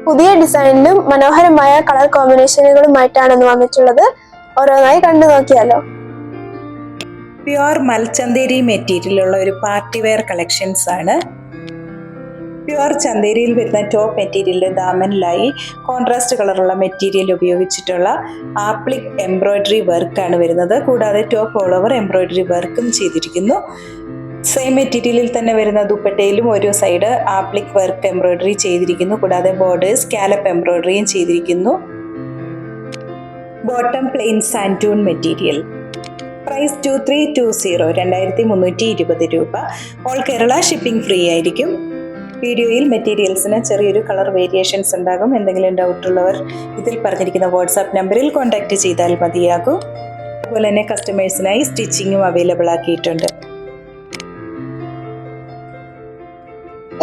പുതിയ ഡിസൈനിലും മനോഹരമായ കളർ കോമ്പിനേഷനുകളുമായിട്ടാണ് വന്നിട്ടുള്ളത്. ഓരോന്നായി കണ്ടു നോക്കിയാലോ. പ്യുവർ മൽച്ചന്തേരി മെറ്റീരിയലുള്ള ഒരു പാർട്ടി വെയർ കളക്ഷൻസ് ആണ്. പ്യുവർ ചന്തേരിയിൽ വരുന്ന ടോപ്പ് മെറ്റീരിയലിൽ ദാമനിലായി കോൺട്രാസ്റ്റ് കളറുള്ള മെറ്റീരിയൽ ഉപയോഗിച്ചിട്ടുള്ള ആപ്ലിക് എംബ്രോയിഡറി വർക്കാണ് വരുന്നത്. കൂടാതെ ടോപ്പ് ഓൾ ഓവർ എംബ്രോയിഡറി വർക്കും ചെയ്തിരിക്കുന്നു. സെയിം മെറ്റീരിയലിൽ തന്നെ വരുന്ന ദുപ്പട്ടയിലും ഒരു സൈഡ് ആപ്ലിക് വർക്ക് എംബ്രോയിഡറി ചെയ്തിരിക്കുന്നു. കൂടാതെ ബോർഡേഴ്സ് സ്കാലപ്പ് എംബ്രോയിഡറിയും ചെയ്തിരിക്കുന്നു. Bottom plain santoon material. Price 2320 2320 രൂപ. ഓൾ കേരള ഷിപ്പിംഗ് ഫ്രീ ആയിരിക്കും. വീഡിയോയിൽ മെറ്റീരിയൽസിന് ചെറിയൊരു കളർ വേരിയേഷൻസ് ഉണ്ടാകും. എന്തെങ്കിലും ഡൗട്ട് ഉള്ളവർ ഇതിൽ പറഞ്ഞിരിക്കുന്ന വാട്സാപ്പ് നമ്പറിൽ കോൺടാക്റ്റ് ചെയ്താൽ മതിയാകും. അതുപോലെ തന്നെ കസ്റ്റമേഴ്സിനായി സ്റ്റിച്ചിങ്ങും അവൈലബിൾ ആക്കിയിട്ടുണ്ട്.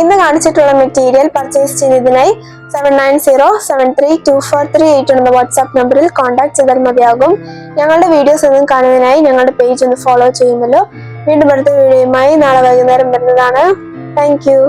ഇന്ന് കാണിച്ചിട്ടുള്ള മെറ്റീരിയൽ പർച്ചേസ് ചെയ്യുന്നതിനായി 7907324338 എന്ന വാട്സ്ആപ്പ് നമ്പറിൽ കോൺടാക്ട് ചെയ്താൽ മതിയാകും. ഞങ്ങളുടെ വീഡിയോസ് ഒന്നും കാണുന്നതിനായി ഞങ്ങളുടെ പേജ് ഒന്ന് ഫോളോ ചെയ്യുമല്ലോ. വീണ്ടും അടുത്ത വീഡിയോയുമായി നാളെ വൈകുന്നേരം വരുന്നതാണ്. Thank you.